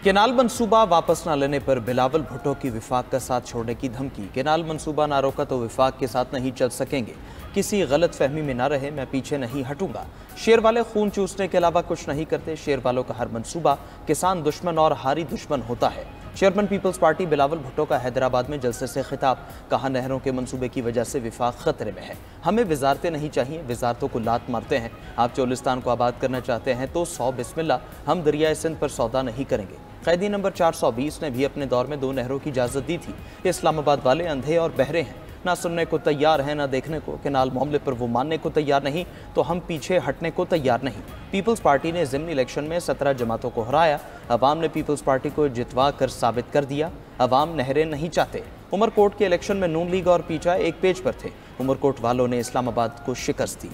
Canal मंसूबा वापस न लेने पर बिलावल भुट्टो की विफाक का साथ छोड़ने की धमकी। केनाल मंसूबा ना रोका तो विफाक के साथ नहीं चल सकेंगे, किसी गलत फहमी में ना रहे, मैं पीछे नहीं हटूंगा। शेर वाले खून चूसने के अलावा कुछ नहीं करते। शेर वालों का हर मंसूबा किसान दुश्मन और हारी दुश्मन होता है। Chairman Peoples Party Bilawal Bhutto का हैदराबाद में जलसे से खिताब। कहा, नहरों के मंसूबे की वजह से विफाक खतरे में है। हमें वजारतें नहीं चाहिए, वजारतों को लात मारते हैं। आप चोलिस्तान को आबाद करना चाहते हैं तो 100 बिस्मिल्लाह, हम दरियाए सिंध पर सौदा नहीं करेंगे। कैदी नंबर 420 ने भी अपने दौर में 2 नहरों की इजाज़त दी थी। इस्लामाबाद वाले अंधे और बहरे हैं, ना सुनने को तैयार हैं ना देखने को। केनाल मामले पर वो मानने को तैयार नहीं तो हम पीछे हटने को तैयार नहीं। पीपल्स पार्टी ने ज़िमनी इलेक्शन में 17 जमातों को हराया। अवाम ने पीपल्स पार्टी को जितवा कर साबित कर दिया, अवाम नहरें नहीं चाहते। उमरकोट के इलेक्शन में नून लीग और पीटीआई एक पेज पर थे। उमरकोट वालों ने इस्लामाबाद को शिकस्त दी।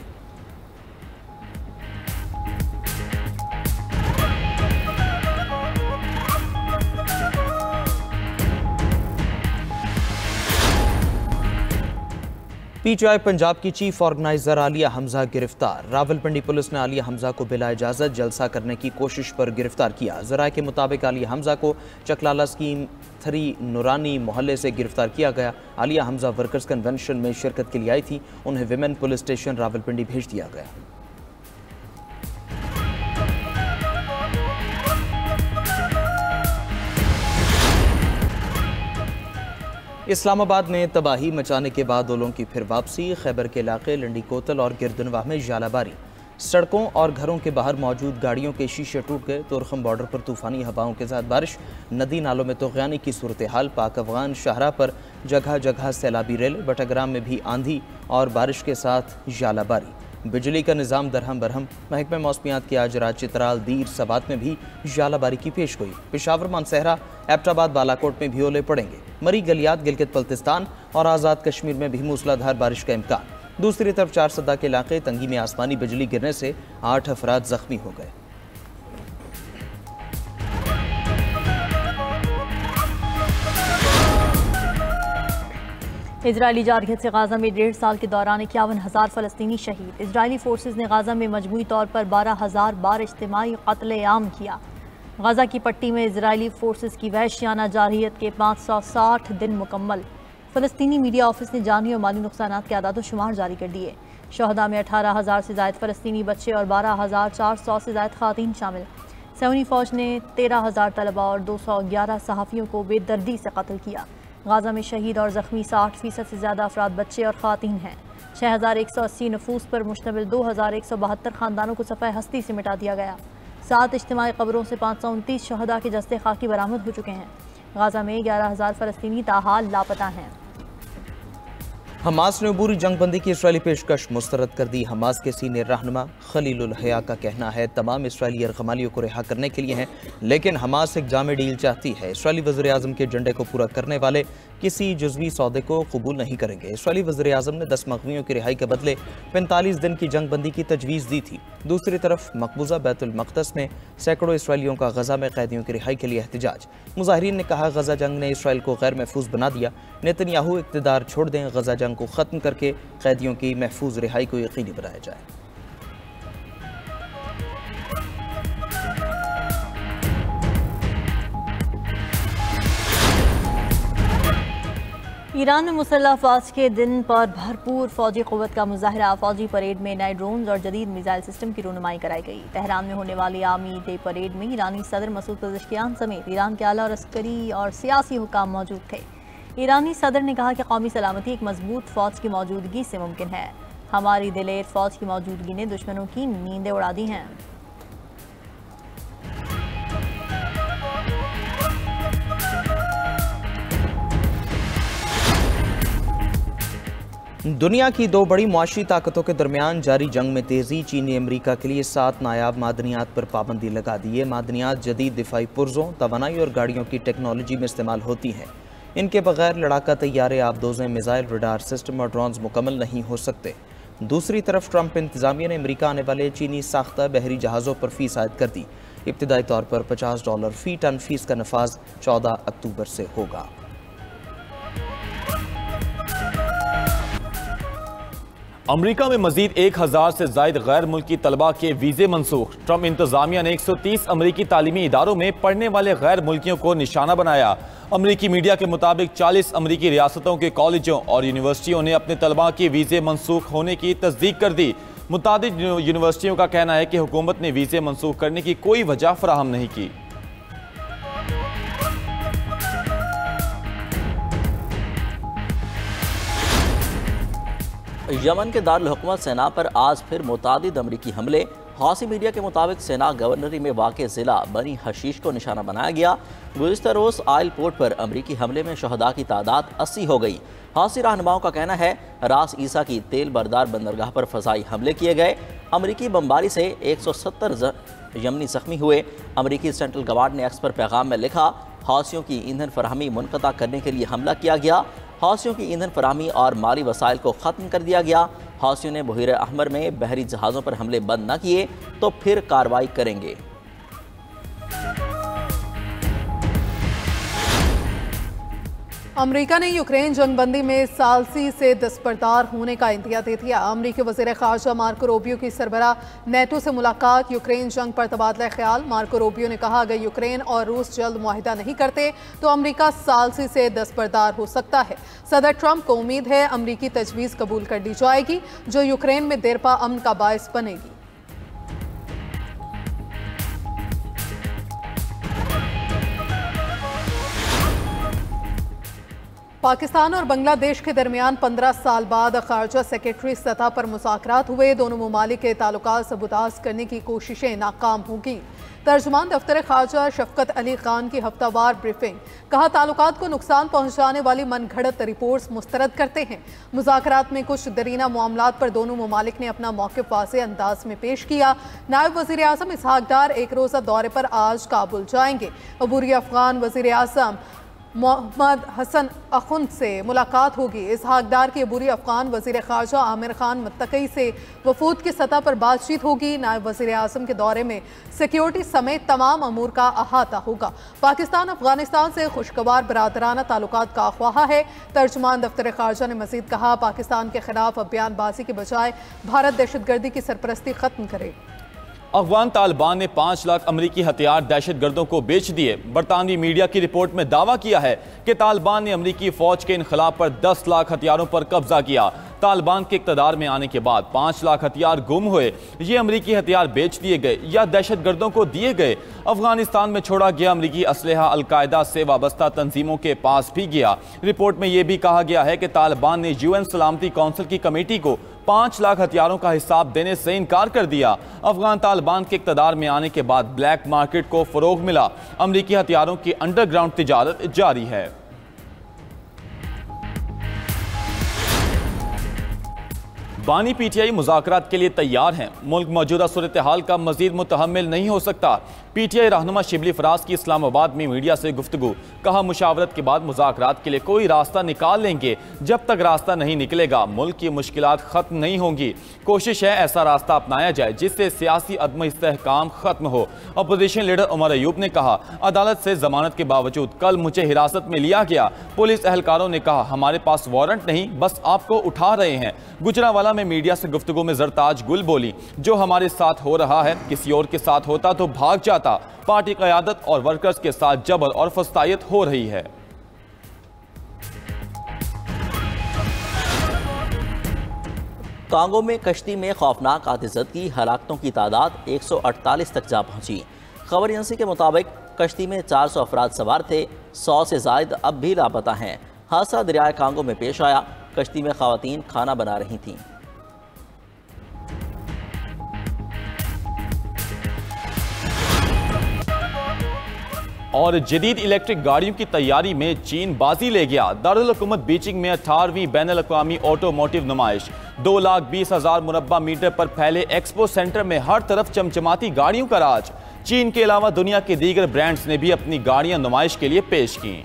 पीटीआई पंजाब की चीफ ऑर्गेनाइजर आलिया हमजा गिरफ्तार। रावलपिंडी पुलिस ने आलिया हमजा को बिला इजाजत जलसा करने की कोशिश पर गिरफ्तार किया। जराये के मुताबिक आलिया हमजा को चकलाला स्कीम 3 नूरानी मोहल्ले से गिरफ्तार किया गया। आलिया हमजा वर्कर्स कन्वेंशन में शिरकत के लिए आई थी। उन्हें विमेन पुलिस स्टेशन रावलपिंडी भेज दिया गया। इस्लामाबाद में तबाही मचाने के बाद ओलों की फिर वापसी। खैबर के इलाके लंडी कोतल और गिरदनवाह में जालाबारी। सड़कों और घरों के बाहर मौजूद गाड़ियों के शीशे टूट गए। तुरखम बॉर्डर पर तूफानी हवाओं के साथ बारिश। नदी नालों में तोग़यानी की सूरत हाल। पाक अफगान शाहरा पर जगह जगह सैलाबी रेल। बटाग्राम में भी आंधी और बारिश के साथ जालाबारी। बिजली का निज़ाम दरहम बरहम। महकमे मौसमियात की आज रात चित्राल दीर सबात में भी जालाबारी की पेश गोई। पेशावर मानसहरा एबटाबाद बालाकोट में भी ओले पड़ेंगे। मरी गलियात गिलगित बल्तिस्तान और आज़ाद कश्मीर में भी मूसलाधार बारिश का इम्कान। दूसरी तरफ 4 सदा के इलाके तंगी में आसमानी बिजली गिरने से 8 अफराद जख्मी हो गए। इजरायली जारहियत से गाजा में 1.5 साल के दौरान 51,000 फ़लस्तीनी शहीद। इजरायली फोर्सेज ने गाजा में मजमूई तौर पर 12,000 बार इज्तिमाई कत्ल-ए-आम किया। गाजा की पट्टी में इजरायली फोर्सेज की वहशियाना जारहियत के 560 दिन मुकम्मल। फ़लस्तीनी मीडिया ऑफिस ने जानी और माली नुकसानात के आदाद शुमार जारी कर दिए। शहदा में 18,000 से ज़ायद फ़लस्तीनी बच्चे और 12,400 से ज़ायद ख़वातीन शामिल। सऊदी फ़ौज ने 13,000 तलबा और 211 सहाफ़ियों को बेदर्दी से कत्ल किया। गाजा में शहीद और ज़ख्मी 60% से ज़्यादा अफराद बच्चे और ख़वातीन हैं। 6,180 नफूस पर मुश्तमिल 2,172 ख़ानदानों को सफ़ाए हस्ती से मिटा दिया गया। 7 इज्तिमाई कब्रों से 529 शहदा के जस्ते खाकी बरामद हो चुके हैं। गाजा में 11,000 फ़लस्तीनी ताहाल लापता हैं। हमास ने अबूरी जंगबंदी की इसराइली पेशकश मुस्तरद कर दी। हमास के सीनियर रहनुमा खलीलुल हया का कहना है, तमाम इसराइली अरगमालियों को रिहा करने के लिए हैं, लेकिन हमास एक जामे डील चाहती है। इसराइली वज़ीर-ए-आज़म के एजेंडे को पूरा करने वाले किसी जुज़वी सौदे को कबूल नहीं करेंगे। इसराइली वज़ीर-ए-आज़म ने 10 मग़वियों की रिहाई के बदले 45 दिन की जंगबंदी की तजवीज़ दी थी। दूसरी तरफ मकबूजा बैतुल मक़दस में सैकड़ों इसराइलियों का गज़ा में कैदियों की रिहाई के लिए एहतजाज। मुज़ाहिरीन ने कहा, गज़ा जंग ने इसराइल को गैर महफूज बना दिया। नेतन्याहू इक़्तिदार छोड़ दें, गज़ा जंग को ख़त्म करके कैदियों की महफूज रिहाई को यकीनी बनाया जाए। ईरान में मुसल्लह अफवाज के दिन पर भरपूर फौजी क़ुव्वत का मुजाहरा। फौजी परेड में नए ड्रोन्स और जदीद मिसाइल सिस्टम की रूनुमाई कराई गई। तेहरान में होने वाली आर्मी डे परेड में ईरानी सदर मसूद पेज़ेश्कियान समेत ईरान के आला और अस्करी और सियासी हुकाम मौजूद थे। ईरानी सदर ने कहा कि कौमी सलामती एक मजबूत फ़ौज की मौजूदगी से मुमकिन है। हमारी दिलेर फ़ौज की मौजूदगी ने दुश्मनों की नींदें उड़ा दी हैं। दुनिया की 2 बड़ी मुआशी ताकतों के दरमियान जारी जंग में तेज़ी। चीन ने अमरीका के लिए 7 नायाब मादनियात पर पाबंदी लगा दी है। मादनियात जदीद दिफाई पुर्जों, तवानाई और गाड़ियों की टेक्नोलॉजी में इस्तेमाल होती हैं। इनके बगैर लड़ाका तैयारे, आबदोज़ें, मिसाइल, रडार सिस्टम और ड्रोन्स मुकम्मल नहीं हो सकते। दूसरी तरफ ट्रंप इंतजामिया ने अमरीका आने वाले चीनी साख्ता बहरी जहाज़ों पर फ़ीस आयद कर दी। इब्तिदाई तौर पर $50 फ़ी टन फ़ीस का नफाज 14 अक्टूबर से होगा। अमेरिका में मजीद 1000 से ज्यादा गैर मुल्की तलबा के वीजे मनसूख। ट्रंप इंतजामिया ने 130 अमेरिकी तालीमी इदारों में पढ़ने वाले गैर मुल्कियों को निशाना बनाया। अमेरिकी मीडिया के मुताबिक 40 अमेरिकी रियासतों के कॉलेजों और यूनिवर्सिटियों ने अपने तलबा के वीजे मनसूख होने की तस्दीक कर दी। मुतादिद यूनिवर्सिटियों का कहना है कि हुकूमत ने वीजे मनसूख करने की कोई वजह फराहम नहीं की। यमन के दारुल हुकूमत सेना पर आज फिर मुतादिद अमरीकी हमले। हौसी मीडिया के मुताबिक सेना गवर्नरी में वाक़ ज़िला बनी हशीश को निशाना बनाया गया। गुज़िश्ता रोज़ आयल पोर्ट पर अमरीकी हमले में शहदा की तादाद 80 हो गई। हौसी रहनुमाओं का कहना है रास ईसा की तेल बरदार बंदरगाह पर फ़ज़ाई हमले किए गए। अमरीकी बमबारी से 170 यमनी ज़ख्मी हुए। अमरीकी सेंट्रल गवार्ड ने एक्स पर पैगाम में लिखा, हौसियों की ईंधन फराहमी मुनक़ता करने के लिए हमला किया गया। हौसियों की ईंधन फराहमी और माली वसाइल को ख़त्म कर दिया गया। हौसियों ने बहर अहमर में बहरी जहाज़ों पर हमले बंद न किए तो फिर कार्रवाई करेंगे। अमेरिका ने यूक्रेन जंगबंदी में सालसी से दस्तबरदार होने का इंदिया दे दिया। अमरीकी वज़ीर ख़ारजा मार्को रूबियो की सरबराह नेटो से मुलाकात, यूक्रेन जंग पर तबादला ख्याल। मार्को रूबियो ने कहा, अगर यूक्रेन और रूस जल्द मुआहिदा नहीं करते तो अमरीका सालसी से दस्तबरदार हो सकता है। सदर ट्रंप को उम्मीद है अमरीकी तजवीज़ कबूल कर ली जाएगी जो यूक्रेन में देरपा अमन का बायस बनेगी। पाकिस्तान और बांग्लादेश के दरमियान 15 साल बाद खारजा सेक्रेटरी सतह पर मुज़ाकरात हुए। दोनों ममालिक के ताल्लुकात सबूताज करने की कोशिशें नाकाम होंगी। तर्जुमान दफ्तर खारजा शफकत अली खान की हफ्तावार ब्रीफिंग, कहा ताल्लुकात को नुकसान पहुंचाने वाली मनगढ़ंत रिपोर्ट्स मुस्तरद करते हैं। मुज़ाकरात में कुछ दरीना मामलात पर दोनों ममालिक ने अपना मौक़िफ़ वाज़ेह अंदाज में पेश किया। नायब वज़ीर आज़म इसहाक डार एक रोज़ा दौरे पर आज काबुल जाएंगे। अबूरी अफ़गान वज़ीर आज़म मोहम्मद हसन अखुंद से मुलाकात होगी। इसहाक डार की अबूरी अफ़गान वज़ीर ख़ारजा आमिर खान मुत्तकी से वफूद की सतह पर बातचीत होगी। नायब वज़ीर आज़म के दौरे में सिक्योरिटी समेत तमाम अमूर का अहाता होगा। पाकिस्तान अफ़गानिस्तान से खुशगवार बरादराना ताल्लुकात का ख्वाहा है। तर्जुमान दफ्तर ख़ारजा ने मज़ीद कहा, पाकिस्तान के खिलाफ बयानबाजी के बजाय भारत दहशतगर्दी की सरपरस्ती ख़त्म करे। अफगान तालिबान ने 5 लाख अमरीकी हथियार दहशत गर्दों को बेच दिए। बरतानवी मीडिया की रिपोर्ट में दावा किया है कि तालिबान ने अमरीकी फौज के इनखलाब पर 10 लाख हथियारों पर कब्जा किया। तालिबान के इक़्तिदार में आने के बाद 5 लाख हथियार गुम हुए। ये अमरीकी हथियार बेच दिए गए या दहशत गर्दों को दिए गए। अफगानिस्तान में छोड़ा गया अमरीकी असलहा अलकायदा से वाबस्ता तंजीमों के पास भी गया। रिपोर्ट में यह भी कहा गया है कि तालिबान ने UN सलामती कौंसिल की कमेटी को 5 लाख हथियारों का हिसाब देने से इनकार कर दिया। अफगान तालिबान के इक़्तिदार में आने के बाद ब्लैक मार्केट को फ़रोग़ मिला। अमरीकी हथियारों की अंडरग्राउंड तिजारत जारी है। बानी PTI मुज़ाकरात के लिए तैयार हैं। मुल्क मौजूदा सूरत हाल का मजीद मुतहम्मिल नहीं हो सकता। PTI रहनुमा शिबली फराज की इस्लामाबाद में मीडिया से गुफ्तगू, कहा मुशावरत के बाद मुज़ाकरात के लिए कोई रास्ता निकाल लेंगे। जब तक रास्ता नहीं निकलेगा मुल्क की मुश्किलात ख़त्म नहीं होंगी। कोशिश है ऐसा रास्ता अपनाया जाए जिससे सियासी अदम इस्तेहकाम ख़त्म हो। अपोजिशन लीडर उमर अयूब ने कहा, अदालत से जमानत के बावजूद कल मुझे हिरासत में लिया गया। पुलिस एहलकारों ने कहा, हमारे पास वारंट नहीं, बस आपको उठा रहे हैं। गुजरांवाला में मीडिया से गुफ्तगू में जरताज गुल बोली, जो हमारे साथ हो रहा है किसी और के साथ होता तो भाग जाता। पार्टी क़यादत और वर्कर्स के साथ जबर और फस्तायत हो रही है। कांगो में कश्ती में खौफनाक आतिशबाजी, हलाकतों की तादाद 148 तक जा पहुंची। खबर एजेंसी के मुताबिक कश्ती में 400 अफराद सवार थे। 100 से जायद अब भी लापता हैं। हादसा दरियाए कांगो में पेश आया। कश्ती में खवातीन खाना बना रही थीं। और जदीद इलेक्ट्रिक गाड़ियों की तैयारी में चीन बाजी ले गया। दारुल हुकूमत बीजिंग में 18वीं बैनुल-अक़वामी ऑटोमोटिव नुमाइश, 2,20,000 मुरब्बा मीटर पर फैले एक्सपो सेंटर में हर तरफ चमचमाती गाड़ियों का राज। चीन के अलावा दुनिया के दीगर ब्रांड्स ने भी अपनी गाड़ियां नुमाइश के लिए पेश की।